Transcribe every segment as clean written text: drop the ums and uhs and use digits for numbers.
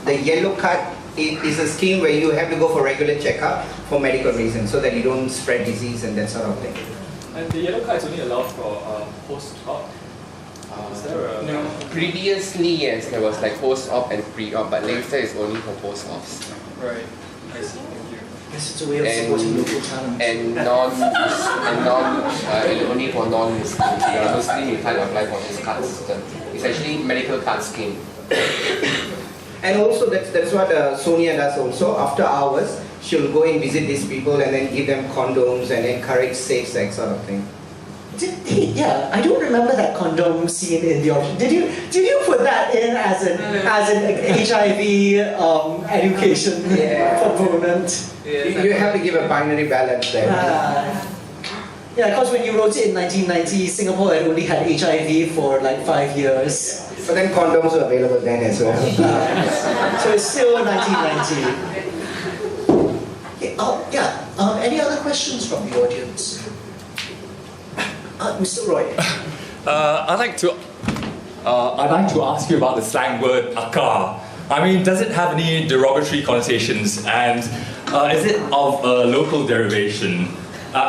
The yellow card is a scheme where you have to go for regular checkup for medical reasons, so that you don't spread disease and that sort of thing. And the yellow card is only allowed for post-op? No. Previously, yes, there was like post-op and pre-op, but later it's only for post-ops. Right. I see. Thank you. Yes, it's a way of supporting local talent. And only for non-Muslims. Muslim you can't apply for this card system. It's actually medical card scheme. And also that's what Sonia does also. After hours, she'll go and visit these people and then give them condoms and encourage safe sex sort of thing. Yeah, I don't remember that condom scene in the audition. Did you put that in as an HIV education component? You have to give a binary balance there. Yeah, because when you wrote it in 1990, Singapore had only had HIV for like 5 years. But then condoms were available then as well. So it's still 1990. Any other questions from the audience? Mr. Roy. I'd like to ask you about the slang word Akka. I mean, does it have any derogatory connotations, and is it of a local derivation?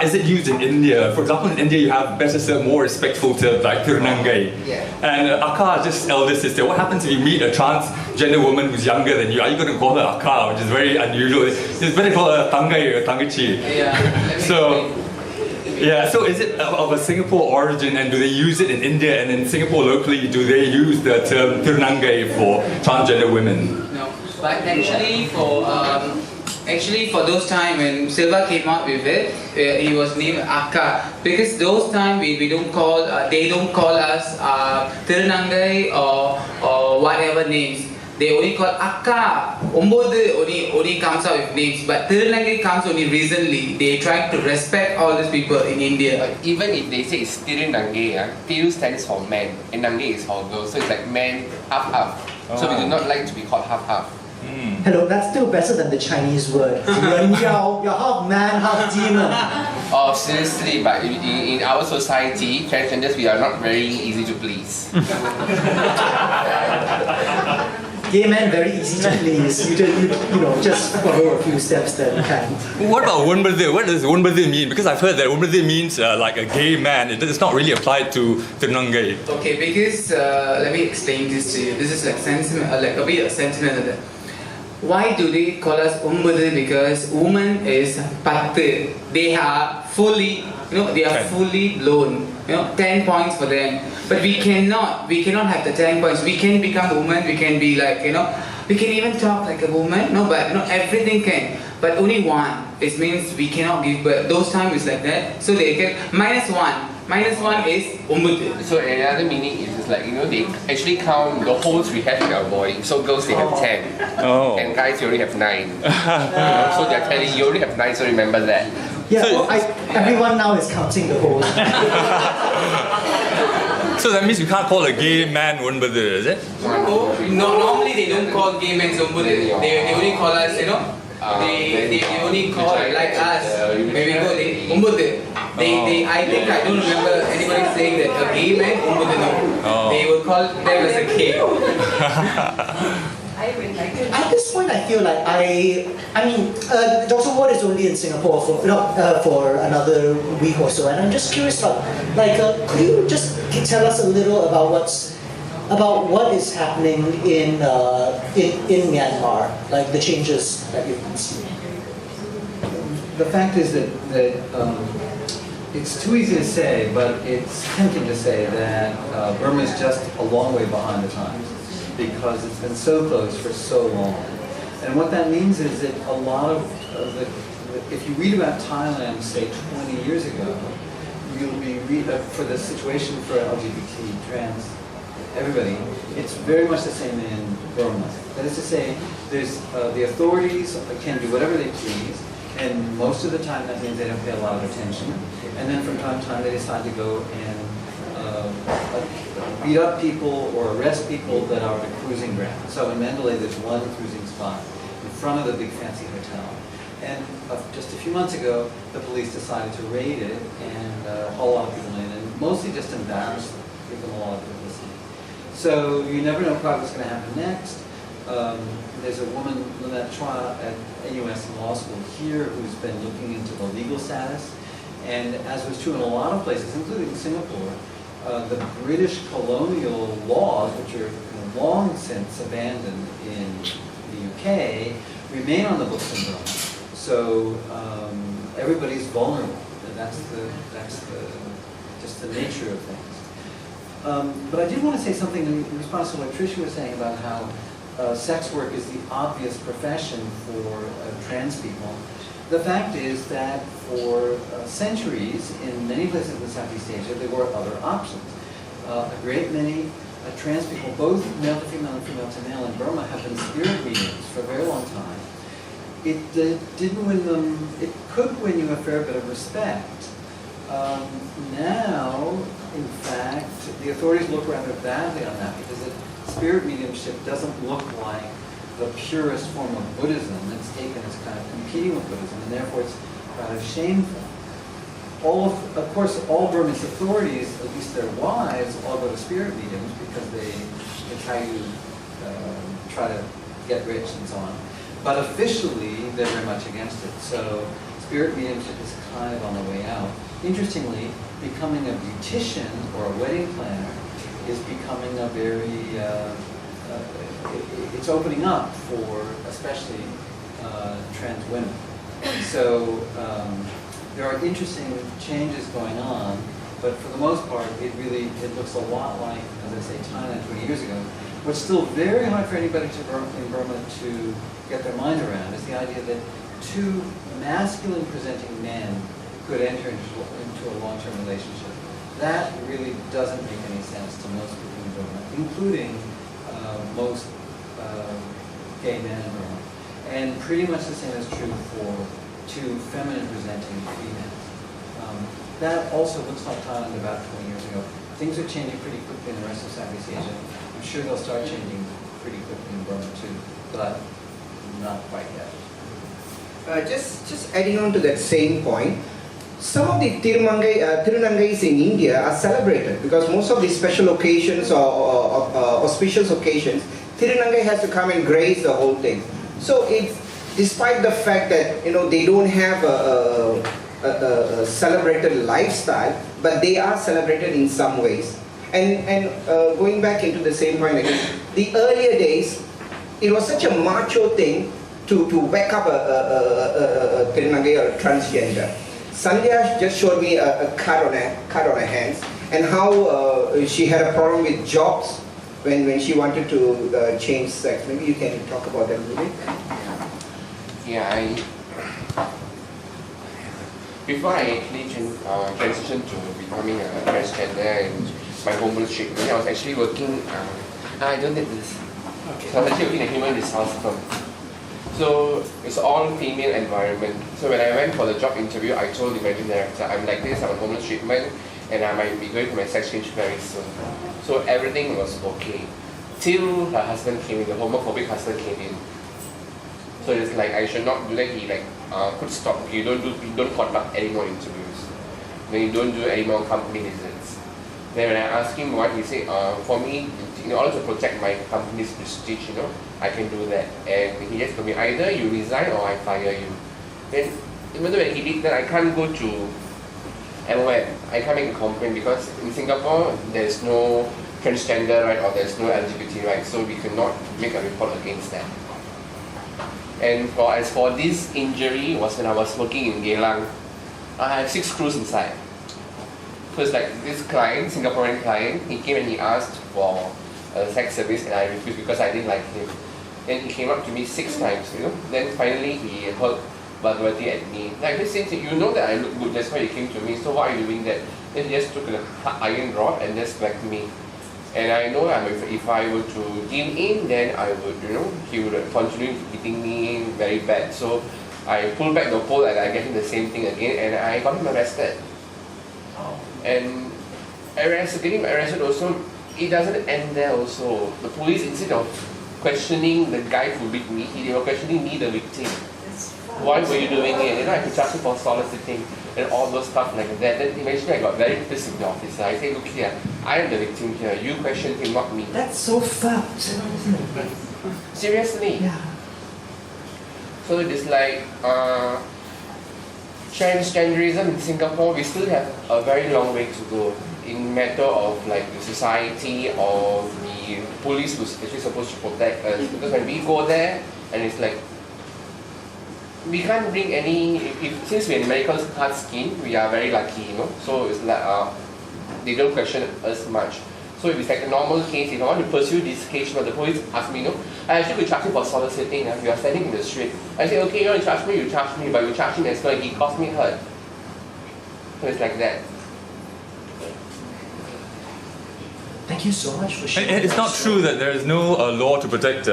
Is it used in India? For example, in India you have better served, more respectful to like Tirunangai. Yeah. And Akka is just elder sister. What happens if you meet a transgender woman who's younger than you? Are you going to call her Akka, which is very unusual? It's better call her Tangai or Tangachi. So is it of a Singapore origin, and do they use it in India, and in Singapore locally, do they use the term Tirunangai for transgender women? No, but actually for those time when Selva came out with it, he was named Akka, because those time we don't call, they don't call us Tirunangai or whatever names. They only call Akka. Ombodu only comes out with names, but Tirunangai comes only recently. They try to respect all these people in India. But even if they say it's Tirunangai, Tiru stands for man, and Nangai is for girl, so it's like man, half-half. So we do not like to be called half-half. Hello, that's still better than the Chinese word. You're half man, half demon. Oh, seriously, but in our society, transgenders, we are not very easy to please. Gay men very easy to please. You just follow a few steps then kind. What about Wunberde? What does Wunberde mean? Because I've heard that Wunberde means like a gay man. It's not really applied to Tirunangai. Okay, because let me explain this to you. This is like a bit of sentiment. Why do they call us Umbadu? Because woman is pattu. They are fully, fully blown. 10 points for them. But we cannot have the 10 points. We can become woman. We can be like, we can even talk like a woman. No, but everything can. But only one. It means we cannot give birth. Those times is like that. So they get -1. -1 is Umbadu. So another meaning is like, they actually count the holes we have in our body. So girls, they have 10. Oh. And guys, you only have 9. So they're telling you only have 9, so remember that. Yeah, everyone now is counting the holes. So that means you can't call a gay man Wunberde, is it? No, normally they don't call gay men Umbadu. They only call us, they only call like us. When we go, Umbadu. I think I don't remember anybody saying that a gay man Umbadu. No. They would call them as a gay. At this point, I feel like Dr. Ward is only in Singapore for another week or so, and I'm just curious, could you just tell us a little about what is happening in Myanmar, like the changes that you've been seeing? The fact is that it's too easy to say, but it's tempting to say that Burma is just a long way behind the times, because it's been so close for so long. And what that means is that a lot of if you read about Thailand, say 20 years ago, you'll be for the situation for LGBT, trans, everybody, it's very much the same in Burma. That is to say, there's the authorities can do whatever they please, and most of the time that means they don't pay a lot of attention. And then from time to time they decide to go and beat up people or arrest people that are at a cruising ground. So in Mandalay there's one cruising spot in front of the big fancy hotel. And just a few months ago, the police decided to raid it and haul a lot of people in, and mostly just embarrass them, give them a lot of publicity. So you never know quite what's going to happen next. There's a woman, Lynette Chua, at NUS Law School here who's been looking into the legal status. And as was true in a lot of places, including Singapore, the British colonial laws, which are long since abandoned in the UK, remain on the books in Burma. So everybody's vulnerable. And that's just the nature of things. But I did want to say something in response to what Tricia was saying about how sex work is the obvious profession for trans people. The fact is that for centuries, in many places in Southeast Asia, there were other options. A great many trans people, both male to female and female to male in Burma, have been spirit mediums for a very long time. It didn't win them, it could win you a fair bit of respect. Now, in fact, the authorities look rather badly on that because spirit mediumship doesn't look like the purest form of Buddhism. It's taken as kind of competing with Buddhism, and therefore it's rather shameful. Of course, all Burmese authorities, at least their wives, all go to spirit mediums because it's how you try to get rich and so on. But officially, they're very much against it. So spirit mediumship is kind of on the way out. Interestingly, becoming a beautician or a wedding planner is becoming a very, it's opening up for especially trans women. So there are interesting changes going on, but for the most part, it looks a lot like, as I say, China 20 years ago. What's still very hard for anybody in Burma to get their mind around is the idea that two masculine presenting men could enter into a long-term relationship. That really doesn't make any sense to most people in Burma, including most gay men in Burma. And pretty much the same is true for two feminine presenting females. That also looks like Thailand about 20 years ago. Things are changing pretty quickly in the rest of Southeast Asia. I'm sure they'll start changing pretty quickly in Burma too, but not quite yet. Just adding on to that same point, some of the Tirunangais in India are celebrated because most of these special occasions or auspicious occasions, Tirunangai has to come and grace the whole thing. So it's, despite the fact that they don't have a celebrated lifestyle, but they are celebrated in some ways. And going back into the same point again, the earlier days, it was such a macho thing to wake up a Tirunangai or a transgender. Sandhya just showed me a cut on her hands and how she had a problem with jobs when she wanted to change sex. Maybe you can talk about that a little bit. Yeah, before I actually transitioned to becoming a transgender and my hormone treatment, I was actually working, I don't need this. Okay. So I was actually working in a human resource firm. So it's all female environment. So when I went for the job interview, I told the managing director, I'm like this, I'm on hormone treatment, and I might be going for my sex change very soon. So everything was okay. Till her husband came in, the homophobic husband came in. So it's like I should not do that. He could stop. You don't conduct any more interviews. Then you don't do any more company visits. Then when I asked him what, he said, for me, in order to protect my company's prestige, I can do that. And he just told me, either you resign or I fire you. Then even though when he did that, I can't go to MOM. I can't make a complaint because in Singapore there's no transgender right or there's no LGBT right, so we cannot make a report against that. And as for this injury was when I was working in Geylang. I had 6 screws inside. So it's like this client, Singaporean client, he came and he asked for a sex service and I refused because I didn't like him. Then he came up to me 6 times, Then finally he hurled vulgarity at me. Like he said, you know that I look good, that's why you came to me, so why are you doing that? Then he just took an iron rod and just whacked me. And I know if I were to give in, then I would, he would continue hitting me very bad. So I pulled back the pole and I get him the same thing again and I got him arrested. And getting him arrested also, it doesn't end there also. The police, instead of questioning the guy who beat me, they were questioning me, the victim. Why were you doing it? I could charge you for soliciting and all those stuff like that. Then eventually I got very pissed with the officer. I said, look here, I am the victim here. You question him, not me. That's so fucked, isn't it? Seriously. Yeah. So it is like transgenderism in Singapore, we still have a very long way to go in matter of like the society or the police who's actually supposed to protect us. Because when we go there and it's like we can't bring any, since we're in medical card scheme, we are very lucky, you know. So it's like they don't question us much. So if it's like a normal case, if I want to pursue this case, the police ask me, I actually could charge you for soliciting. You are standing in the street. I say, okay, you want to charge me, you charge me, but you charge him as well, he caused me hurt. So it's like that. Thank you so much for sharing. It's not true that there is no law to protect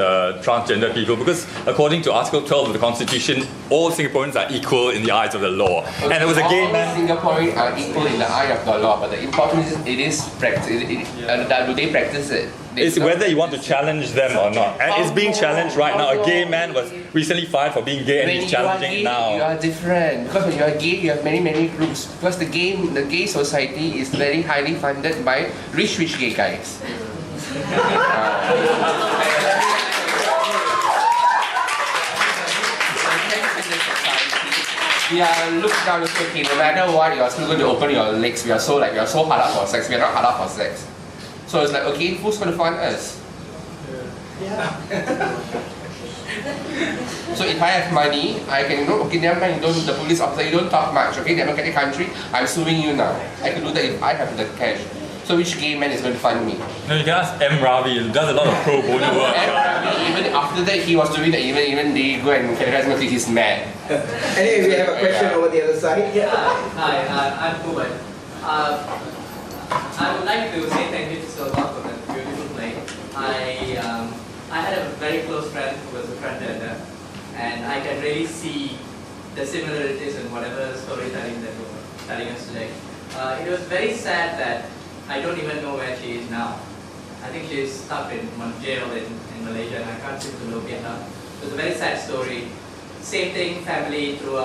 transgender people, because according to Article 12 of the Constitution, all Singaporeans are equal in the eyes of the law. Okay, and there was a gay all man. Singaporeans are equal in the eye of the law, but the important is it is practice. Do they practice it? It's whether you want to challenge them or not. And it's being challenged right now. A gay man was recently fired for being gay and he's challenging it now. You are different. Because when you are gay, you have many groups. Because the gay society is very highly funded by rich gay guys. We are looked down, okay, no matter what, you are still going to open your legs. We are so hard up for sex. We are not hard up for sex. So it's like, okay, who's going to fund us? Yeah. So if I have money, I can go, okay, never mind, the police officer, you don't talk much, okay, democratic country, I'm suing you now. I can do that if I have the cash. So which gay man is going to fund me? No, you can ask M. Ravi, he does a lot of pro bono work. Even after that, he was doing that, even they go and categorize me, he's mad. Anyway, we have a question over the other side. Hi, I'm Kuban. I would like to say thank you to Selva for that beautiful play. I had a very close friend who was a transgender, and I can really see the similarities in whatever storytelling that you were telling us today. It was very sad that I don't even know where she is now. I think she is stuck in one jail in Malaysia, and I can't seem to locate her. It was a very sad story. Same thing, family throughout.